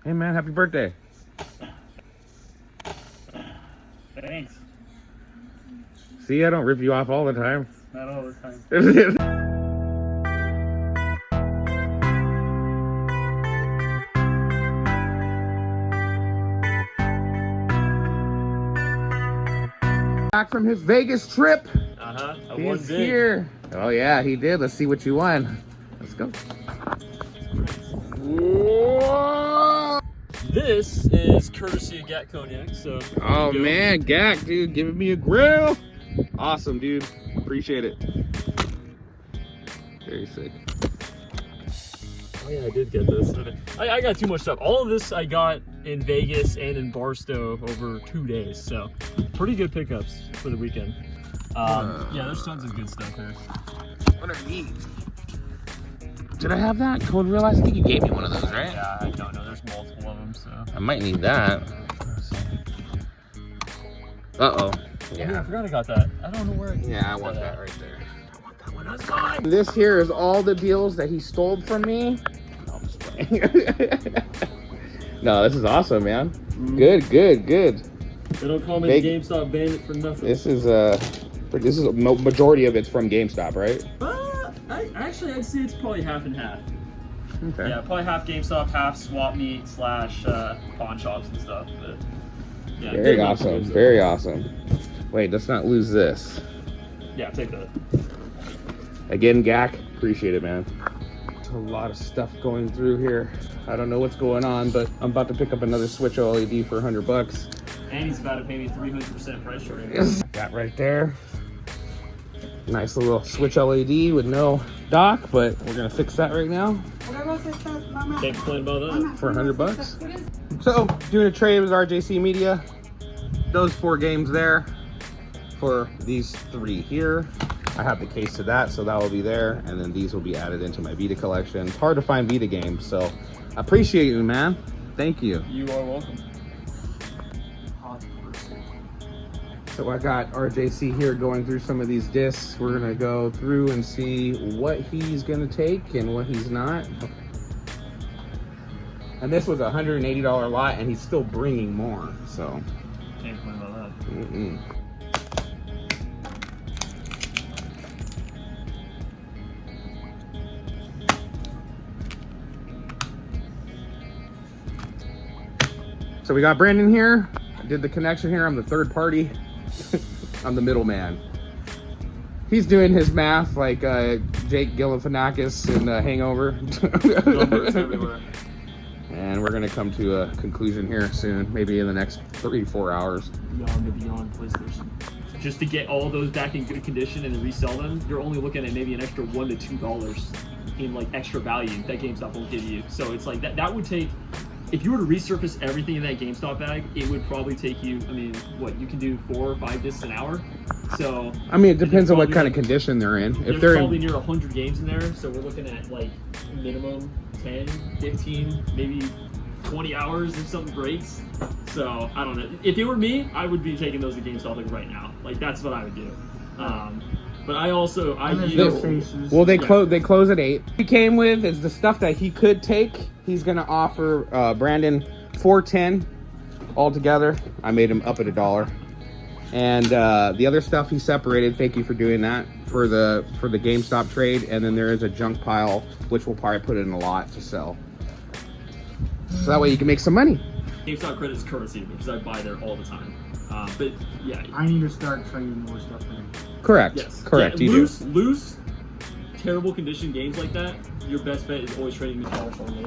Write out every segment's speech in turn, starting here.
Hey man, happy birthday. Thanks. See, I don't rip you off all the time. Not all the time. Back from his Vegas trip. He's here. Oh yeah, he did. Let's see what you won. Let's go. Whoa. This is courtesy of Gat Cognac, so. Oh man, Gak, dude, giving me a grill. Awesome, dude. Appreciate it. Very sick. Oh yeah, I did get this. I got too much stuff. All of this I got in Vegas and in Barstow over 2 days, so pretty good pickups for the weekend. Yeah, there's tons of good stuff here. What are these? Did I have that? Code Realize? I think you gave me one of those, right? Yeah, I don't know. There's multiple of them, so. I might need that. Uh-oh. Yeah, I forgot I got that. I don't know where. I want that right there. I want that one. That's mine. This here is all the deals that he stole from me. No, I'm just playing. No, this is awesome, man. Good. They don't call me the GameStop bandit for nothing. This is majority of it's from GameStop, right? I'd say it's probably half and half. Okay. Yeah, probably half GameStop, half swap meet / pawn shops and stuff. But yeah, very awesome. Very awesome. Wait, let's not lose this. Yeah, take that. Again, Gak, appreciate it, man. There's a lot of stuff going through here. I don't know what's going on, but I'm about to pick up another Switch OLED for $100. And he's about to pay me 300% price trade. That right there. Nice little Switch LED with no dock, but we're gonna fix that right now. Can't complain about that. For $100. So, doing a trade with RJC Media. Those 4 games there for these 3 here. I have the case to that, so that will be there, and then these will be added into my Vita collection. It's hard to find Vita games, so I appreciate you, man. Thank you. You are welcome. So I got RJC here going through some of these discs. We're gonna go through and see what he's gonna take and what he's not. And this was a $180 lot, and he's still bringing more, so. Can't complain about that. So we got Branden here. I did the connection here. I'm the third party. I'm the middleman. He's doing his math like Jake Galifianakis in Hangover. Numbers everywhere. And we're gonna come to a conclusion here soon, maybe in the next 3-4 hours. Beyond PlayStation. Just to get all those back in good condition and resell them, you're only looking at maybe an extra $1 to $2 in like extra value that GameStop will give you. So it's like that would take. If you were to resurface everything in that GameStop bag, it would probably take you, I mean, what, you can do 4 or 5 discs an hour? So... I mean, it depends on what kind of condition they're in. If they're probably near 100 games in there, so we're looking at, like, minimum 10, 15, maybe 20 hours if something breaks. So, I don't know. If it were me, I would be taking those to GameStop, like, right now. Like, that's what I would do. But I use... Well, they close at 8. He came with is the stuff that he could take. He's gonna offer Branden $410 altogether. I made him up at $1. And the other stuff he separated. Thank you for doing that for the GameStop trade. And then there is a junk pile which we'll probably put in a lot to sell. So that way you can make some money. GameStop credit is courtesy because I buy there all the time. But yeah, I need to start trading more stuff for him. Correct. Yes. Correct. Yeah, you loose, terrible condition games like that. Your best bet is always trading the cash only.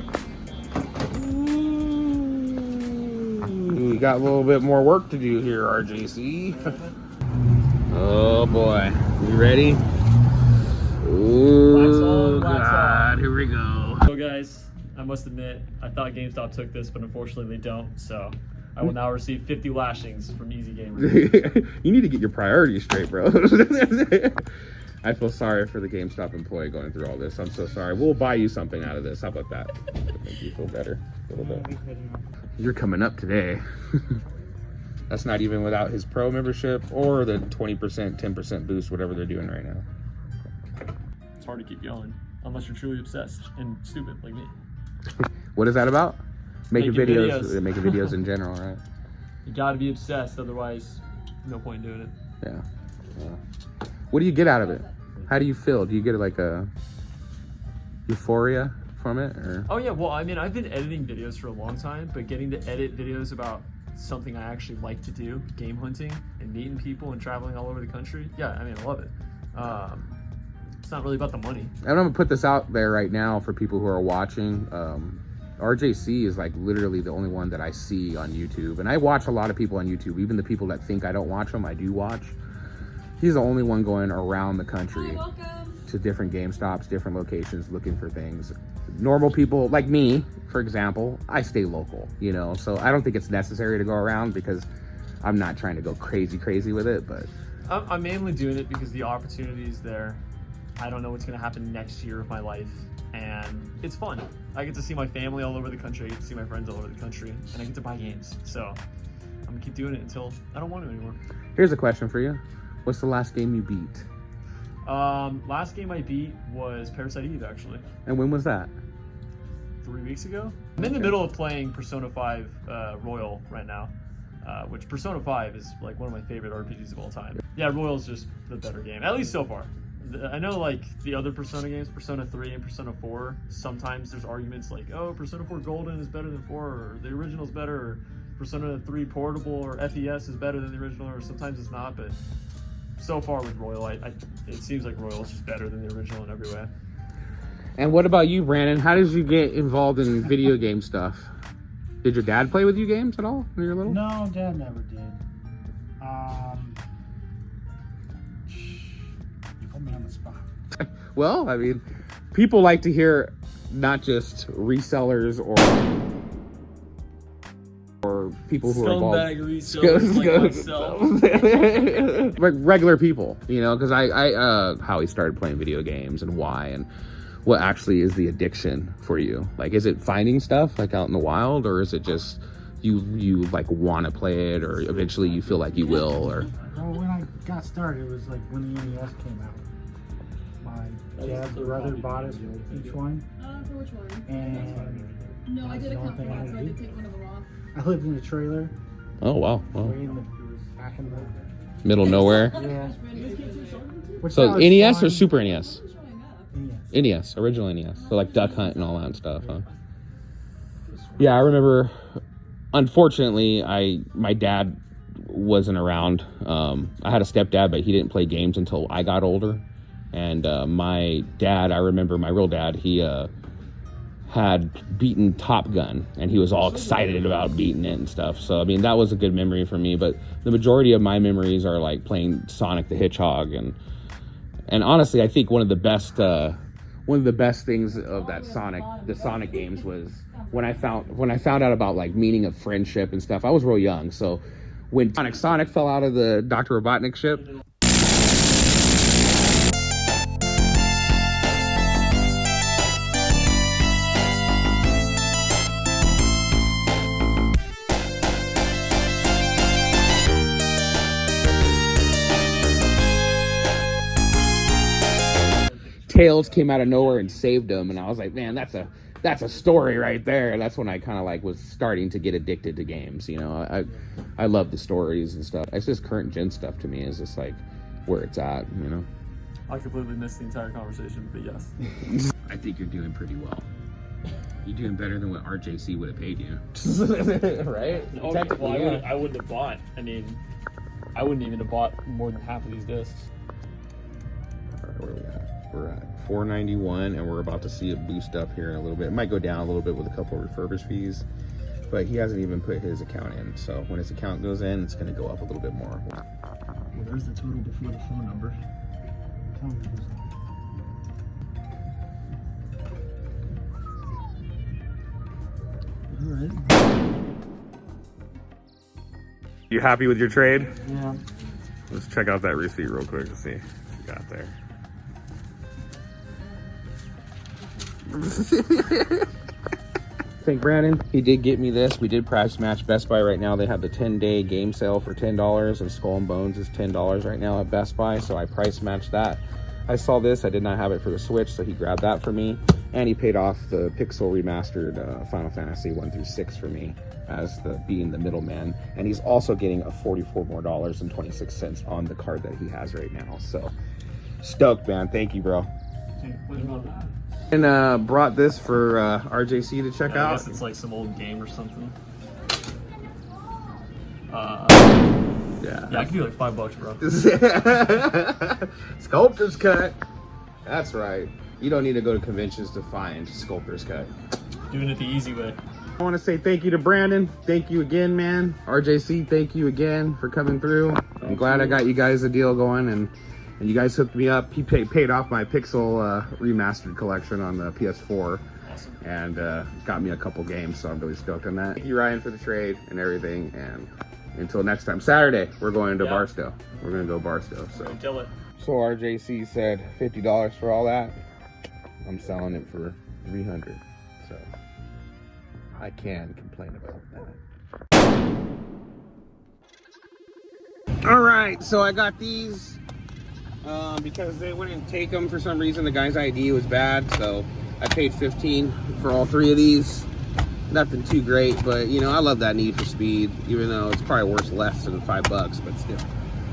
We got a little bit more work to do here, RJC. Oh boy, you ready? Oh God, here we go. So guys, I must admit, I thought GameStop took this, but unfortunately they don't. So I will now receive 50 lashings from Easy Gamers. You need to get your priorities straight, bro. I feel sorry for the GameStop employee going through all this. I'm so sorry. We'll buy you something out of this. How about that? Make you feel better a little bit. You're coming up today. That's not even without his pro membership or the 20%, 10% boost, whatever they're doing right now. It's hard to keep going unless you're truly obsessed and stupid like me. What is that about? making videos in general, right? You got to be obsessed, otherwise, no point in doing it. Yeah. What do you get out of it? How do you feel? Do you get like a euphoria from it, or? Oh yeah, well, I mean, I've been editing videos for a long time, but getting to edit videos about something I actually like to do, game hunting and meeting people and traveling all over the country. Yeah, I mean, I love it. It's not really about the money. I'm gonna put this out there right now for people who are watching. RJC is like literally the only one that I see on YouTube, and I watch a lot of people on YouTube, even the people that think I don't watch them, I do watch. He's the only one going around the country to different GameStops, different locations, looking for things. Normal people like me, for example, I stay local, you know, so I don't think it's necessary to go around because I'm not trying to go crazy with it, but I'm mainly doing it because the opportunity is there. I don't know what's going to happen next year of my life, and it's fun. I get to see my family all over the country, I get to see my friends all over the country, and I get to buy games. So I'm going to keep doing it until I don't want to anymore. Here's a question for you. What's the last game you beat? Last game I beat was Parasite Eve, actually. And when was that? 3 weeks ago. I'm in the middle of playing Persona 5 Royal right now, which Persona 5 is like one of my favorite RPGs of all time. Yeah, Royal's just the better game, at least so far. I know like the other Persona games, Persona 3 and Persona 4, sometimes there's arguments like, oh, Persona 4 Golden is better than 4, or the original is better, or Persona 3 Portable or FES is better than the original, or sometimes it's not, but so far with Royal, it seems like Royal is just better than the original in every way. And what about you, Branden? How did you get involved in video game stuff? Did your dad play with you games at all when you were little? No, Dad never did. You put me on the spot. Well, I mean, people like to hear not just resellers or people who are involved. Regular people, you know, because how he started playing video games and why, and what actually is the addiction for you. Like, is it finding stuff like out in the wild, or is it just you like want to play it, or eventually you feel like you will? Or well, when I got started, it was like when the NES came out. My dad's brother bought us each one. For which one? And no, I did a couple thing I ones, so I did. did take one of them off. I lived in a trailer. oh wow, Back in the middle of nowhere. yeah. Which So that was NES fun. or Super NES? NES. NES, original NES. So like Duck Hunt and all that stuff, huh? Yeah, I remember. Unfortunately, my dad wasn't around. I had a stepdad, but he didn't play games until I got older. And my dad, I remember my real dad, he had beaten Top Gun, and he was all excited about beating it and stuff. So I mean, that was a good memory for me. But the majority of my memories are like playing Sonic the Hedgehog, and honestly, I think one of the best things of the Sonic games was when I found out about like meaning of friendship and stuff. I was real young, so when Sonic fell out of the Dr. Robotnik ship. Tails came out of nowhere and saved him, and I was like, man, that's a story right there. And that's when I kind of like was starting to get addicted to games. You know, I love the stories and stuff. It's just current gen stuff to me is just like where it's at. You know, I completely missed the entire conversation, but yes. I think you're doing pretty well. You're doing better than what RJC would have paid you. Right? Oh, well, I wouldn't have bought. I mean, I wouldn't even have bought more than half of these discs. Where are we at? We're at $491, and we're about to see it boost up here in a little bit. It might go down a little bit with a couple of refurbish fees, but he hasn't even put his account in. So when his account goes in, it's going to go up a little bit more. Well, there's the total before the phone number. Tell me who's on. All right. You happy with your trade? Yeah. Let's check out that receipt real quick to see what you got there. Thank Branden. He did get me this. We did price match Best Buy right now. They have the 10-day game sale for $10, and Skull and Bones is $10 right now at Best Buy. So I price matched that. I saw this. I did not have it for the Switch, so he grabbed that for me. And he paid off the Pixel Remastered Final Fantasy 1 through 6 for me as being the middleman. And he's also getting a $44 more and 26 cents on the card that he has right now. So stoked, man. Thank you, bro. And brought this for RJC to check out. I guess it's like some old game or something. Yeah, I can do like $5, bro. Sculptor's cut. That's right. You don't need to go to conventions to find Sculptor's cut. Doing it the easy way. I want to say thank you to Branden. Thank you again, man. RJC, thank you again for coming through. I'm glad I got you guys a deal going, and you guys hooked me up. He paid off my Pixel Remastered collection on the PS4. Awesome. And got me a couple games, so I'm really stoked on that. Thank you, Ryan, for the trade and everything. And until next time, Saturday, we're going to Barstow. We're going to go Barstow. So Kill it. So RJC said $50 for all that. I'm selling it for $300. So I can complain about that. All right, so I got these because they wouldn't take them for some reason. The guy's ID was bad, so I paid $15 for all 3 of these. Nothing too great, but you know, I love that Need for Speed, even though it's probably worth less than $5, but still.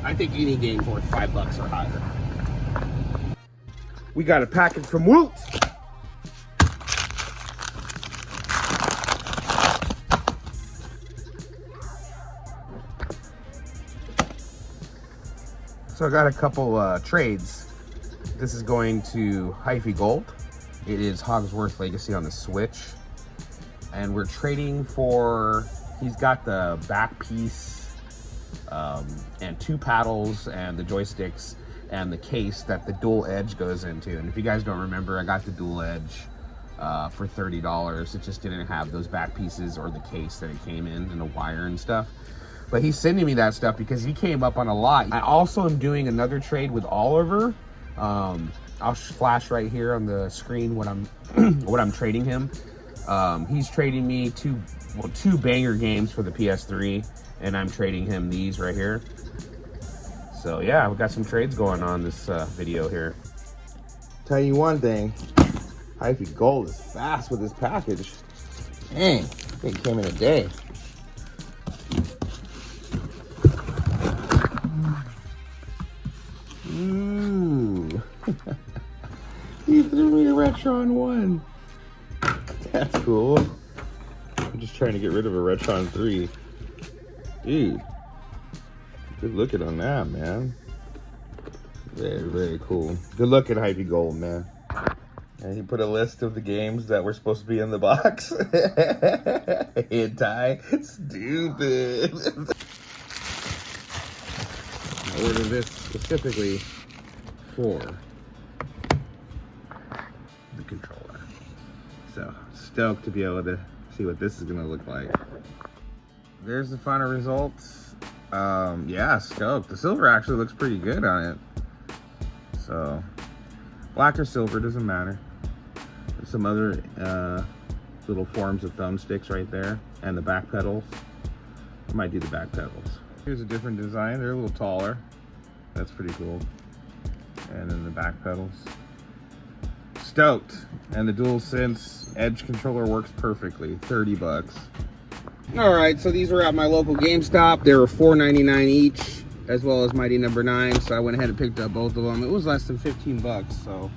I think any game's worth $5 or higher. We got a package from Woot. So I got a couple trades. This is going to Hyphy Gold. It is Hogsworth Legacy on the Switch. And we're trading for, he's got the back piece and 2 paddles and the joysticks and the case that the dual edge goes into. And if you guys don't remember, I got the dual edge for $30. It just didn't have those back pieces or the case that it came in and the wire and stuff. But he's sending me that stuff because he came up on a lot. I also am doing another trade with Oliver. I'll flash right here on the screen what I'm trading him. He's trading me two banger games for the PS3, and I'm trading him these right here. So yeah, we've got some trades going on this video here. Tell you one thing, Hyphy Gold is fast with this package. Dang, it came in a day. Ooh. He threw me a Retron 1. That's cool. I'm just trying to get rid of a Retron 3. Dude, good looking on that, man. Very, very cool. Good looking, Hyphy Gold, man. And he put a list of the games that were supposed to be in the box. Hentai. Stupid. I ordered this specifically for the controller. So stoked to be able to see what this is gonna look like. There's the final results. Yeah, stoked. The silver actually looks pretty good on it. So black or silver, doesn't matter. There's some other little forms of thumbsticks right there, and the back pedals. I might do the back pedals. Here's a different design. They're a little taller. That's pretty cool. And then the back pedals. Stoked. And the DualSense Edge controller works perfectly. $30. All right, so these were at my local GameStop. They were $4.99 each, as well as Mighty Number 9. So I went ahead and picked up both of them. It was less than $15, so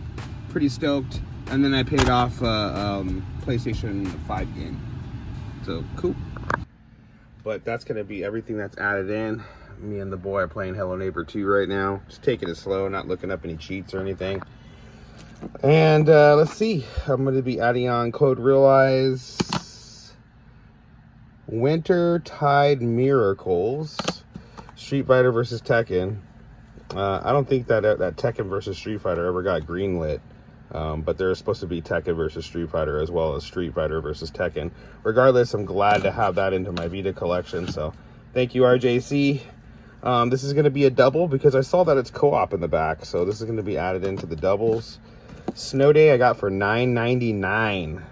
pretty stoked. And then I paid off PlayStation 5 game. So cool. But that's gonna be everything that's added in. Me and the boy are playing Hello Neighbor 2 right now. Just taking it slow, not looking up any cheats or anything. And let's see. I'm gonna be adding on code Realize, Winter Tide Miracles, Street Fighter versus Tekken. I don't think that Tekken versus Street Fighter ever got greenlit. But there's supposed to be Tekken versus Street Fighter as well as Street Fighter versus Tekken. Regardless, I'm glad to have that into my Vita collection. So thank you, RJC. This is going to be a double because I saw that it's co-op in the back. So this is going to be added into the doubles. Snow Day I got for $9.99.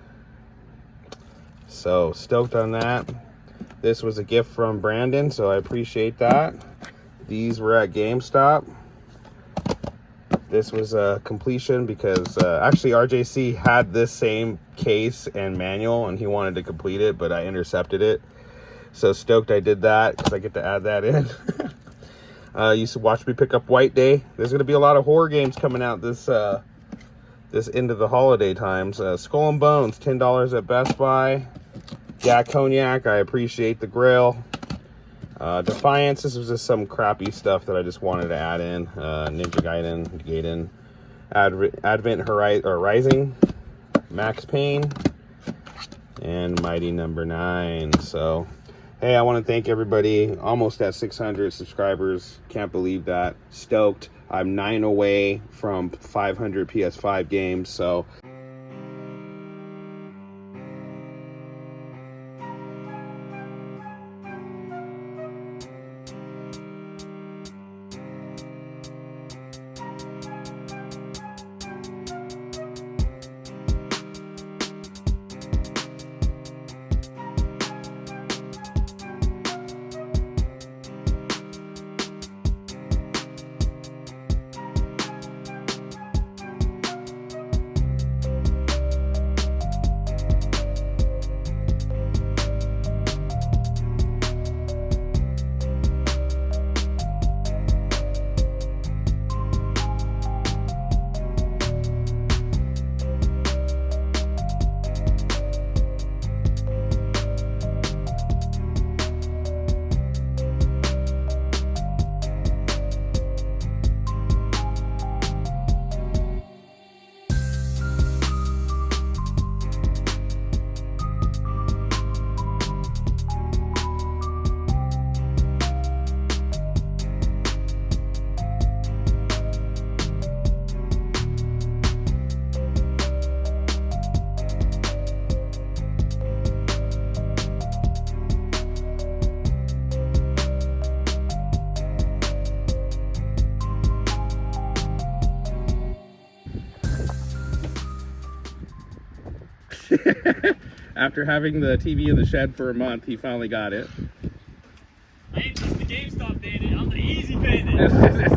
So stoked on that. This was a gift from Branden, so I appreciate that. These were at GameStop. this was a completion because actually RJC had this same case and manual and he wanted to complete it, but I intercepted it. So stoked I did that because I get to add that in. Used to watch me pick up White Day. There's going to be a lot of horror games coming out this end of the holiday times. Skull and Bones, $10 at Best Buy. Yeah, Cognac, I appreciate the grill. Defiance, this was just some crappy stuff that I just wanted to add in. Ninja Gaiden, Advent Rising, Max Payne, and Mighty Number 9. So, hey, I want to thank everybody. Almost at 600 subscribers. Can't believe that. Stoked. I'm 9 away from 500 PS5 games, so... After having the TV in the shed for a month, he finally got it. I ain't just the GameStop bandit, I'm the easy bandit.